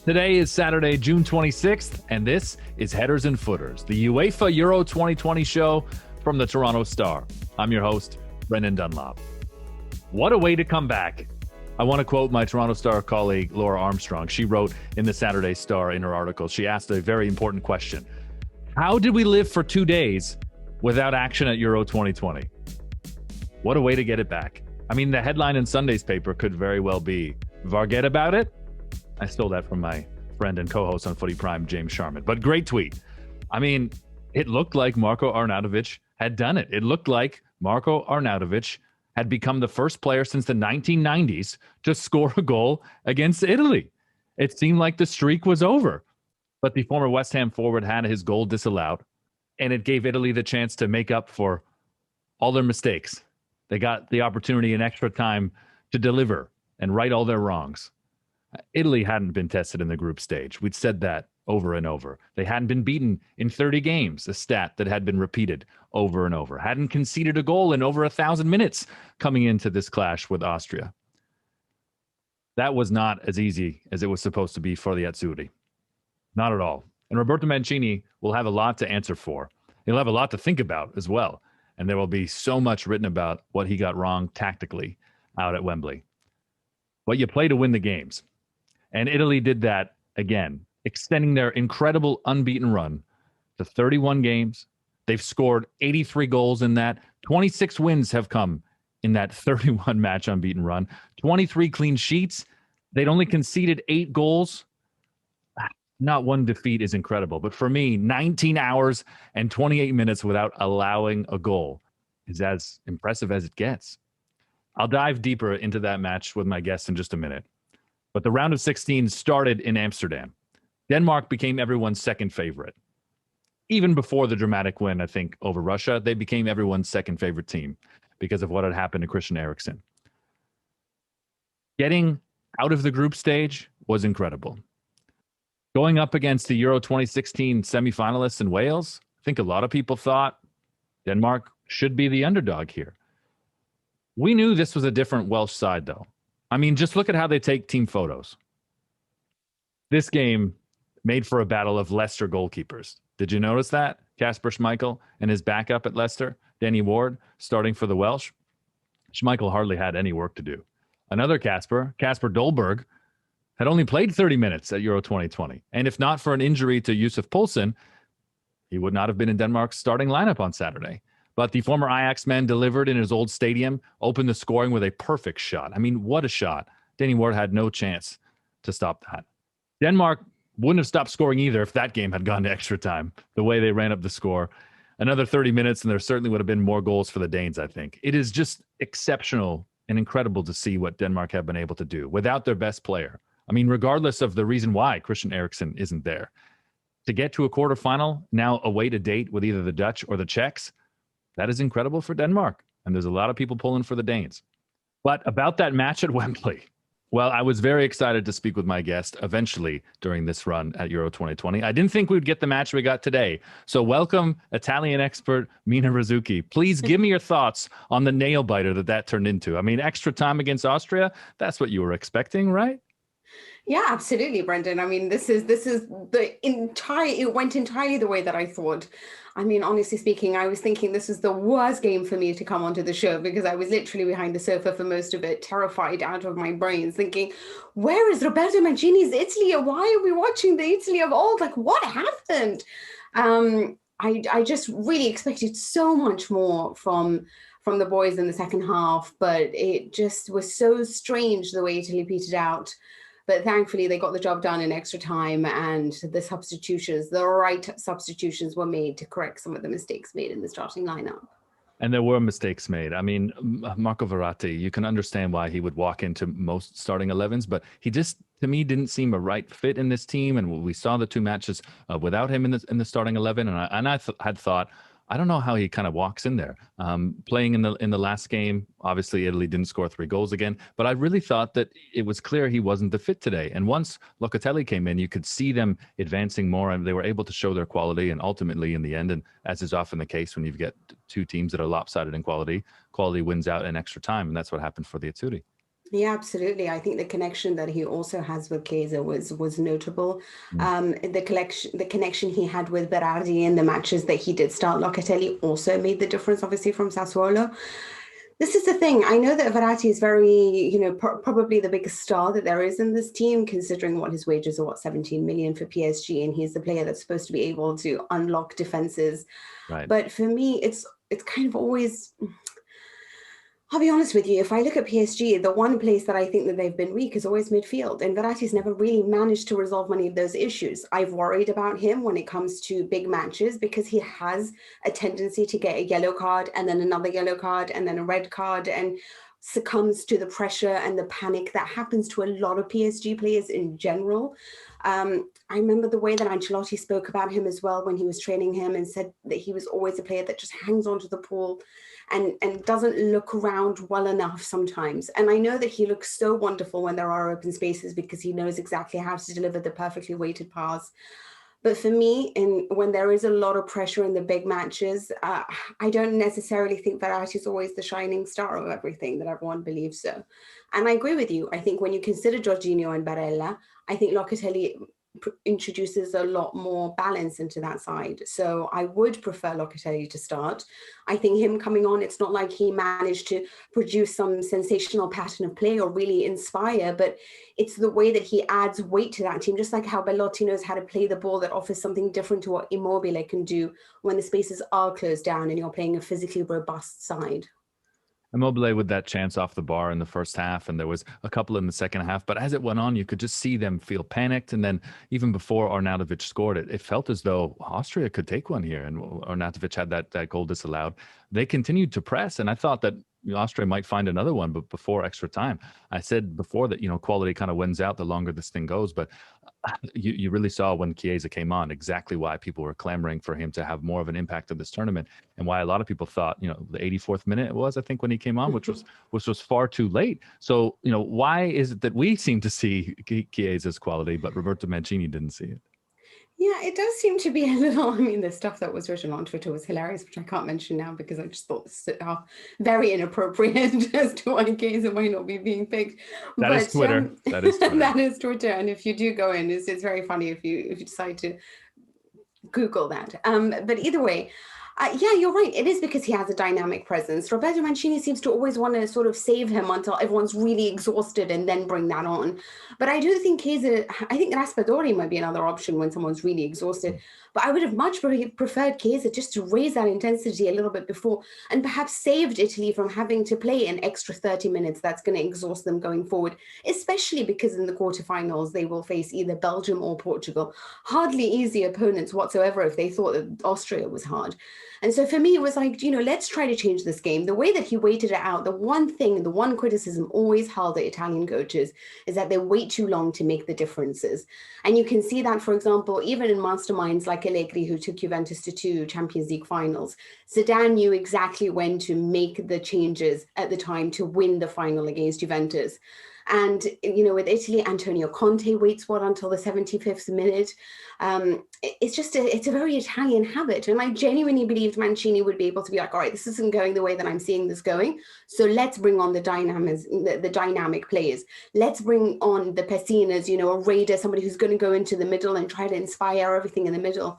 Today is Saturday, June 26th, and this is Headers and Footers, the UEFA Euro 2020 show from the Toronto Star. I'm your host, Brendan Dunlop. What a way to come back. I want to quote my Toronto Star colleague, Laura Armstrong. She wrote in the Saturday Star in her article, she asked a very important question. How did we live for 2 days without action at Euro 2020? What a way to get it back. I mean, the headline in Sunday's paper could very well be, Varget about it? I stole that from my friend and co-host on Footy Prime, James Sharman. But great tweet. I mean, it looked like Marko Arnautovic had done it. It looked like Marko Arnautovic had become the first player since the 1990s to score a goal against Italy. It seemed like the streak was over. But the former West Ham forward had his goal disallowed, and it gave Italy the chance to make up for all their mistakes. They got the opportunity in extra time to deliver and right all their wrongs. Italy hadn't been tested in the group stage. We'd said that over and over. They hadn't been beaten in 30 games, a stat that had been repeated over and over. Hadn't conceded a goal in over 1,000 minutes coming into this clash with Austria. That was not as easy as it was supposed to be for the Azzurri. Not at all. And Roberto Mancini will have a lot to answer for. He'll have a lot to think about as well. And there will be so much written about what he got wrong tactically out at Wembley. But you play to win the games. And Italy did that again, extending their incredible unbeaten run to 31 games. They've scored 83 goals in that. 26 wins have come in that 31 match unbeaten run. 23 clean sheets. They'd only conceded 8 goals. Not one defeat is incredible. But for me, 19 hours and 28 minutes without allowing a goal is as impressive as it gets. I'll dive deeper into that match with my guests in just a minute. But the round of 16 started in Amsterdam. Denmark became everyone's second favorite. Even before the dramatic win, I think, over Russia, they became everyone's second favorite team because of what had happened to Christian Eriksen. Getting out of the group stage was incredible. Going up against the Euro 2016 semifinalists in Wales, I think a lot of people thought Denmark should be the underdog here. We knew this was a different Welsh side, though. I mean, just look at how they take team photos. This game made for a battle of Leicester goalkeepers. Did you notice that? Kasper Schmeichel and his backup at Leicester, Danny Ward, starting for the Welsh. Schmeichel hardly had any work to do. Another Kasper Dolberg, had only played 30 minutes at Euro 2020. And if not for an injury to Yusuf Poulsen, he would not have been in Denmark's starting lineup on Saturday. But the former Ajax man delivered in his old stadium, opened the scoring with a perfect shot. I mean, what a shot. Danny Ward had no chance to stop that. Denmark wouldn't have stopped scoring either if that game had gone to extra time, the way they ran up the score. Another 30 minutes, and there certainly would have been more goals for the Danes, I think. It is just exceptional and incredible to see what Denmark have been able to do without their best player. I mean, regardless of the reason why Christian Eriksen isn't there. To get to a quarterfinal, now await a date with either the Dutch or the Czechs, that is incredible for Denmark. And there's a lot of people pulling for the Danes. But about that match at Wembley, well, I was very excited to speak with my guest eventually during this run at Euro 2020. I didn't think we would get the match we got today. So welcome, Italian expert Mina Rzouki. Please give me your thoughts on the nail biter that turned into. I mean, extra time against Austria, that's what you were expecting, right? Yeah, absolutely, Brendan. I mean, this is it went entirely the way that I thought. I mean, honestly speaking, I was thinking this was the worst game for me to come onto the show because I was literally behind the sofa for most of it, terrified out of my brains, thinking, where is Roberto Mancini's Italy? Why are we watching the Italy of old? Like, what happened? I just really expected so much more from the boys in the second half, but it just was so strange the way Italy petered out. But thankfully, they got the job done in extra time, and the right substitutions were made to correct some of the mistakes made in the starting lineup. And there were mistakes made. I mean, Marco Verratti, you can understand why he would walk into most starting 11s, but he just, to me, didn't seem a right fit in this team. And we saw the 2 matches without him in the starting 11, and I had thought, I don't know how he kind of walks in there. Playing in the last game, obviously Italy didn't score 3 goals again, but I really thought that it was clear he wasn't the fit today. And once Locatelli came in, you could see them advancing more, and they were able to show their quality. And ultimately, in the end, and as is often the case when you get 2 teams that are lopsided in quality wins out in extra time, and that's what happened for the Azzurri. Yeah, absolutely. I think the connection that he also has with Chiesa was notable. Mm. The connection he had with Berardi in the matches that he did start, Locatelli also made the difference, obviously from Sassuolo. This is the thing. I know that Verratti is very, probably the biggest star that there is in this team, considering what his wages are, 17 million for PSG, and he's the player that's supposed to be able to unlock defenses. Right. But for me, it's kind of always. I'll be honest with you, if I look at PSG, the one place that I think that they've been weak is always midfield. And Verratti's never really managed to resolve many of those issues. I've worried about him when it comes to big matches because he has a tendency to get a yellow card and then another yellow card and then a red card and succumbs to the pressure and the panic that happens to a lot of PSG players in general. I remember the way that Ancelotti spoke about him as well when he was training him and said that he was always a player that just hangs onto the ball and doesn't look around well enough sometimes. And I know that he looks so wonderful when there are open spaces because he knows exactly how to deliver the perfectly weighted pass. But for me, when there is a lot of pressure in the big matches, I don't necessarily think Verratti is always the shining star of everything that everyone believes so. And I agree with you. I think when you consider Jorginho and Barella, I think Locatelli introduces a lot more balance into that side. So I would prefer Locatelli to start. I think him coming on, it's not like he managed to produce some sensational pattern of play or really inspire, but it's the way that he adds weight to that team, just like how Belotti knows how to play the ball that offers something different to what Immobile can do when the spaces are closed down and you're playing a physically robust side. Immobile with that chance off the bar in the first half, and there was a couple in the second half. But as it went on, you could just see them feel panicked. And then even before Arnautovic scored it felt as though Austria could take one here. And Arnautovic had that goal disallowed. They continued to press, and I thought that Austria might find another one, but before extra time. I said before that, quality kind of wins out the longer this thing goes. But you really saw when Chiesa came on exactly why people were clamoring for him to have more of an impact in this tournament, and why a lot of people thought, the 84th minute it was, I think, when he came on, which was far too late. So, why is it that we seem to see Chiesa's quality, but Roberto Mancini didn't see it? Yeah, it does seem to be a little. I mean, the stuff that was written on Twitter was hilarious, which I can't mention now because I just thought this very inappropriate as to why Chiesa might not be being picked. That is Twitter. That is Twitter. That is Twitter. And if you do go in, it's very funny if you decide to Google that. But either way, yeah, you're right. It is because he has a dynamic presence. Roberto Mancini seems to always want to sort of save him until everyone's really exhausted and then bring that on. But I do think I think Raspadori might be another option when someone's really exhausted. But I would have much preferred Chiesa just to raise that intensity a little bit before and perhaps saved Italy from having to play an extra 30 minutes that's going to exhaust them going forward, especially because in the quarterfinals, they will face either Belgium or Portugal. Hardly easy opponents whatsoever if they thought that Austria was hard. And so for me, it was like, let's try to change this game. The way that he waited it out, the one criticism always held at Italian coaches is that they wait too long to make the differences. And you can see that, for example, even in masterminds like Allegri, who took Juventus to 2 Champions League finals, Zidane knew exactly when to make the changes at the time to win the final against Juventus. And, with Italy, Antonio Conte waits until the 75th minute. It's a very Italian habit. And I genuinely believed Mancini would be able to be like, all right, this isn't going the way that I'm seeing this going. So let's bring on the dynamic players. Let's bring on the Pessinas, a raider, somebody who's going to go into the middle and try to inspire everything in the middle.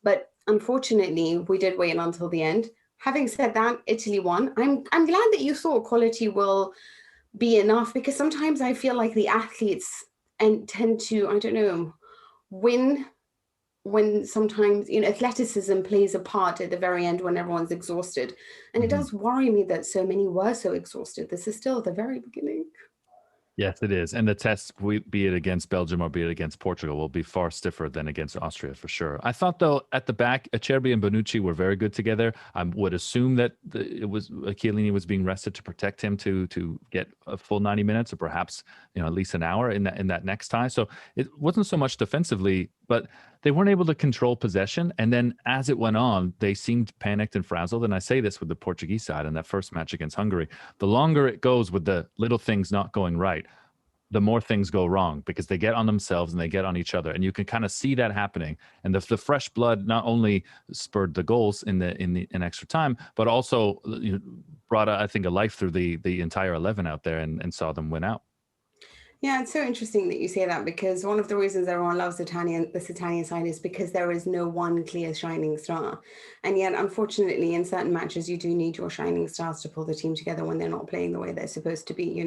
But unfortunately, we did wait until the end. Having said that, Italy won. I'm glad that you thought quality will be enough, because sometimes I feel like the athletes tend to, I don't know, win when sometimes, athleticism plays a part at the very end when everyone's exhausted. And it does worry me that so many were so exhausted. This is still the very beginning. Yes, it is. And the test, be it against Belgium or be it against Portugal, will be far stiffer than against Austria for sure. I thought, though, at the back, Acerbi and Bonucci were very good together. I would assume that it was Chiellini was being rested to protect him to get a full 90 minutes or perhaps at least an hour in that next tie. So it wasn't so much defensively, but they weren't able to control possession. And then as it went on, they seemed panicked and frazzled. And I say this with the Portuguese side in that first match against Hungary. The longer it goes with the little things not going right, the more things go wrong, because they get on themselves and they get on each other, and you can kind of see that happening. And the fresh blood not only spurred the goals in extra time, but also brought I think a life through the entire 11 out there, and saw them win out. Yeah, it's so interesting that you say that, because one of the reasons everyone loves this Italian side is because there is no one clear shining star. And yet, unfortunately, in certain matches, you do need your shining stars to pull the team together when they're not playing the way they're supposed to be,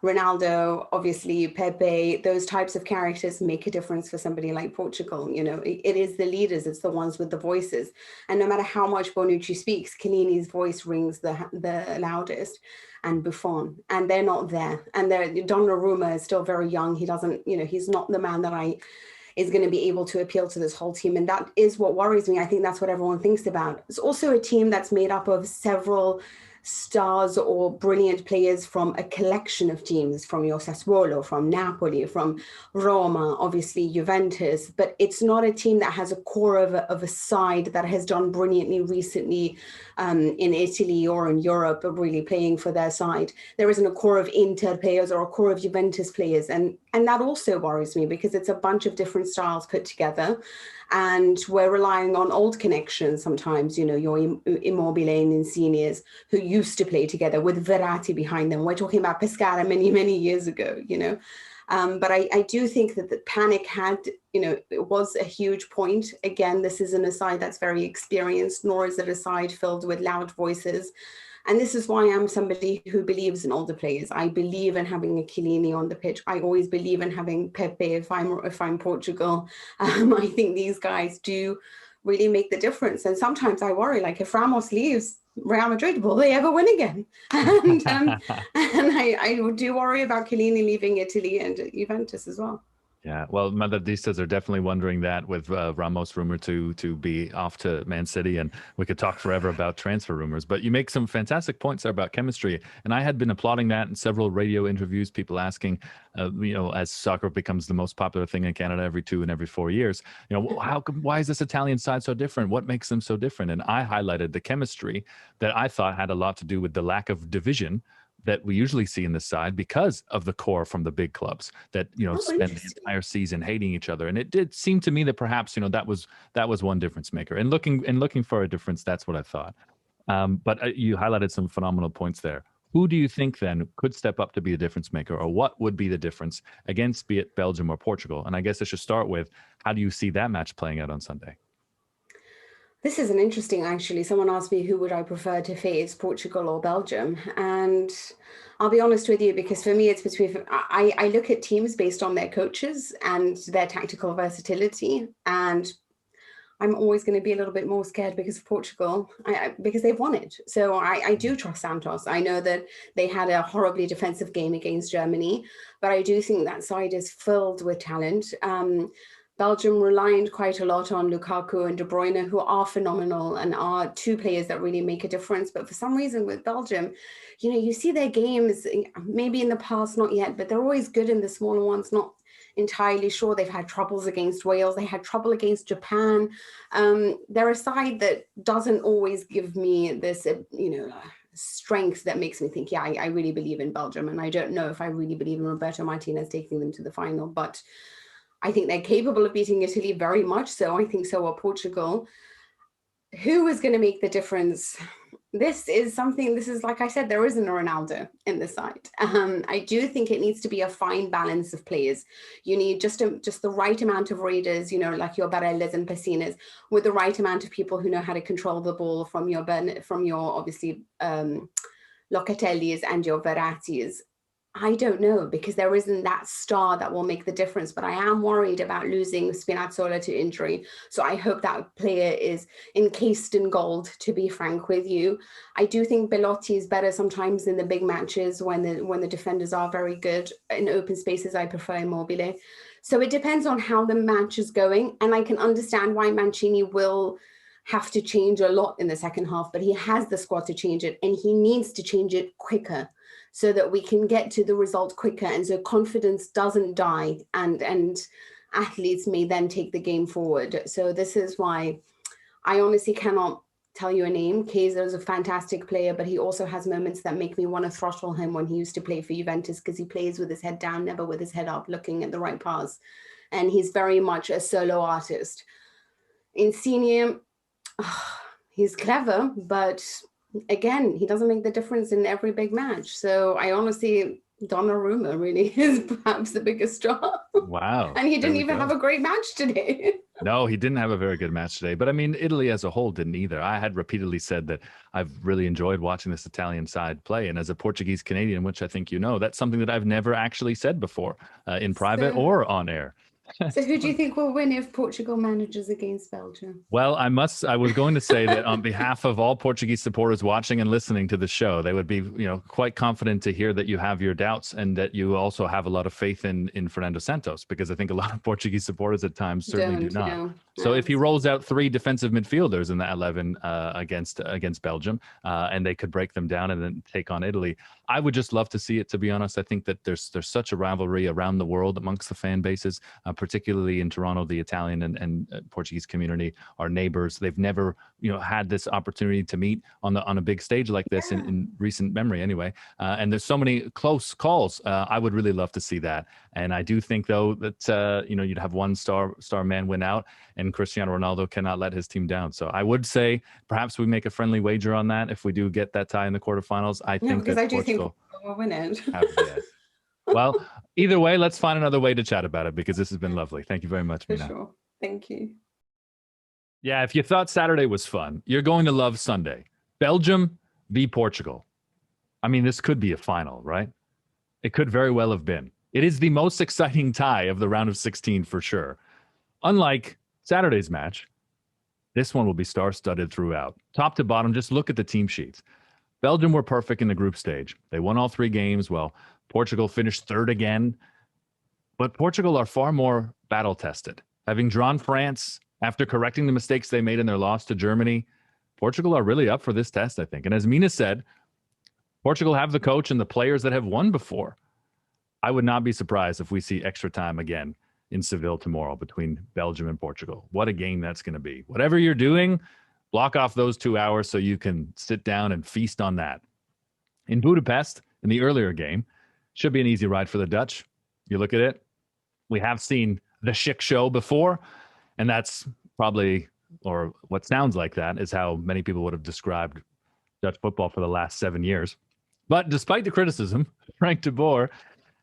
Ronaldo, obviously, Pepe, those types of characters make a difference for somebody like Portugal. It is the leaders, it's the ones with the voices. And no matter how much Bonucci speaks, Chiellini's voice rings the loudest, and Buffon, and they're not there. And Donnarumma is still very young. He doesn't, he's not the man that is going to be able to appeal to this whole team. And that is what worries me. I think that's what everyone thinks about. It's also a team that's made up of several stars or brilliant players from a collection of teams, from your Sassuolo, from Napoli, from Roma, obviously Juventus, but it's not a team that has a core of a side that has done brilliantly recently in Italy or in Europe, really playing for their side. There isn't a core of Inter players or a core of Juventus players, and that also worries me, because it's a bunch of different styles put together. And we're relying on old connections sometimes, your Immobile and Insignes, who used to play together with Verratti behind them. We're talking about Pescara many, many years ago, But I do think that the panic it was a huge point. Again, this isn't a side that's very experienced, nor is it a side filled with loud voices. And this is why I'm somebody who believes in older players. I believe in having a Chiellini on the pitch. I always believe in having Pepe if I'm Portugal. I think these guys do really make the difference. And sometimes I worry, like, if Ramos leaves Real Madrid, will they ever win again? And I do worry about Chiellini leaving Italy and Juventus as well. Yeah, well, Madridistas are definitely wondering that, with Ramos rumored to be off to Man City, and we could talk forever about transfer rumors. But you make some fantastic points there about chemistry, and I had been applauding that in several radio interviews. People asking, as soccer becomes the most popular thing in Canada every 2 and every 4 years, why is this Italian side so different? What makes them so different? And I highlighted the chemistry that I thought had a lot to do with the lack of division that we usually see in this side, because of the core from the big clubs that spend the entire season hating each other. And it did seem to me that perhaps that was one difference maker. And looking for a difference, that's what I thought. But you highlighted some phenomenal points there. Who do you think then could step up to be a difference maker, or what would be the difference against, be it Belgium or Portugal? And I guess I should start with, how do you see that match playing out on Sunday? This is an interesting, actually. Someone asked me who would I prefer to face, Portugal or Belgium? And I'll be honest with you, because for me, it's between, I look at teams based on their coaches and their tactical versatility. And I'm always going to be a little bit more scared because of Portugal, because they've won it. So I do trust Santos. I know that they had a horribly defensive game against Germany, but I do think that side is filled with talent. Belgium relied quite a lot on Lukaku and De Bruyne, who are phenomenal and are two players that really make a difference. But for some reason with Belgium, you see their games, maybe in the past, not yet, but they're always good in the smaller ones, not entirely sure. They've had troubles against Wales. They had trouble against Japan. They're a side that doesn't always give me this, strength that makes me think, yeah, I really believe in Belgium. And I don't know if I really believe in Roberto Martinez taking them to the final, but I think they're capable of beating Italy very much so. I think so are Portugal. Who is going to make the difference? This is, like I said, there isn't a Ronaldo in the side. I do think it needs to be a fine balance of players. You need just the right amount of raiders, like your Barellas and Pessinas, with the right amount of people who know how to control the ball, from your obviously Locatellis and your Verrattis. I don't know, because there isn't that star that will make the difference, but I am worried about losing Spinazzola to injury. So I hope that player is encased in gold, to be frank with you. I do think Belotti is better sometimes in the big matches when the defenders are very good. In open spaces, I prefer Immobile. So it depends on how the match is going. And I can understand why Mancini will have to change a lot in the second half, but he has the squad to change it, and he needs to change it quicker, so that we can get to the result quicker, and so confidence doesn't die, and athletes may then take the game forward. So this is why I honestly cannot tell you a name. Chiesa is a fantastic player, but he also has moments that make me want to throttle him when he used to play for Juventus, because he plays with his head down, never with his head up, looking at the right pass. And he's very much a solo artist. Insigne, he's clever, but again, he doesn't make the difference in every big match. So I honestly, Donnarumma really is perhaps the biggest star. Wow. And he didn't even have a great match today. No, he didn't have a very good match today. But I mean, Italy as a whole didn't either. I had repeatedly said that I've really enjoyed watching this Italian side play. And as a Portuguese Canadian, which I think you know, that's something that I've never actually said before in private or on air. So who do you think will win if Portugal manages against Belgium? Well, I was going to say that on behalf of all Portuguese supporters watching and listening to the show, they would be, quite confident to hear that you have your doubts and that you also have a lot of faith in Fernando Santos, because I think a lot of Portuguese supporters at times certainly do not. No. So if he rolls out 3 defensive midfielders in that 11 against Belgium, and they could break them down and then take on Italy, I would just love to see it, to be honest. I think that there's such a rivalry around the world amongst the fan bases, particularly in Toronto. The Italian and Portuguese community are neighbors. They've never, had this opportunity to meet on a big stage like this in recent memory anyway. And there's so many close calls. I would really love to see that. And I do think, though, that, you'd have one star man win out, and Cristiano Ronaldo cannot let his team down. So I would say perhaps we make a friendly wager on that if we do get that tie in the quarterfinals. I think that Portugal will win it. Well, either way, let's find another way to chat about it, because this has been lovely. Thank you very much, Mina. For sure. Thank you. Yeah, if you thought Saturday was fun, you're going to love Sunday. Belgium v. Portugal. I mean, this could be a final, right? It could very well have been. It is the most exciting tie of the round of 16 for sure. Unlike Saturday's match, this one will be star-studded throughout. Top to bottom, just look at the team sheets. Belgium were perfect in the group stage. They won all 3 games. Well, Portugal finished 3rd again. But Portugal are far more battle-tested. Having drawn France after correcting the mistakes they made in their loss to Germany, Portugal are really up for this test, I think. And as Mina said, Portugal have the coach and the players that have won before. I would not be surprised if we see extra time again in Seville tomorrow between Belgium and Portugal. What a game that's going to be. Whatever you're doing, block off those 2 hours so you can sit down and feast on that. In Budapest, in the earlier game, should be an easy ride for the Dutch. You look at it, we have seen the Schick show before, and that's probably, or what sounds like that, is how many people would have described Dutch football for the last 7 years. But despite the criticism, Frank de Boer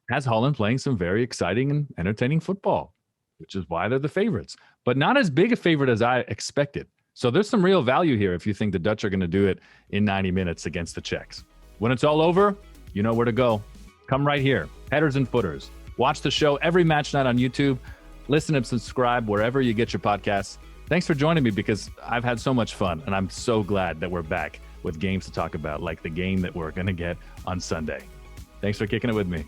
has Holland playing some very exciting and entertaining football, which is why they're the favorites, but not as big a favorite as I expected. So there's some real value here if you think the Dutch are going to do it in 90 minutes against the Czechs. When it's all over, you know where to go. Come right here, Headers and Footers. Watch the show every match night on YouTube. Listen and subscribe wherever you get your podcasts. Thanks for joining me, because I've had so much fun, and I'm so glad that we're back with games to talk about, like the game that we're going to get on Sunday. Thanks for kicking it with me.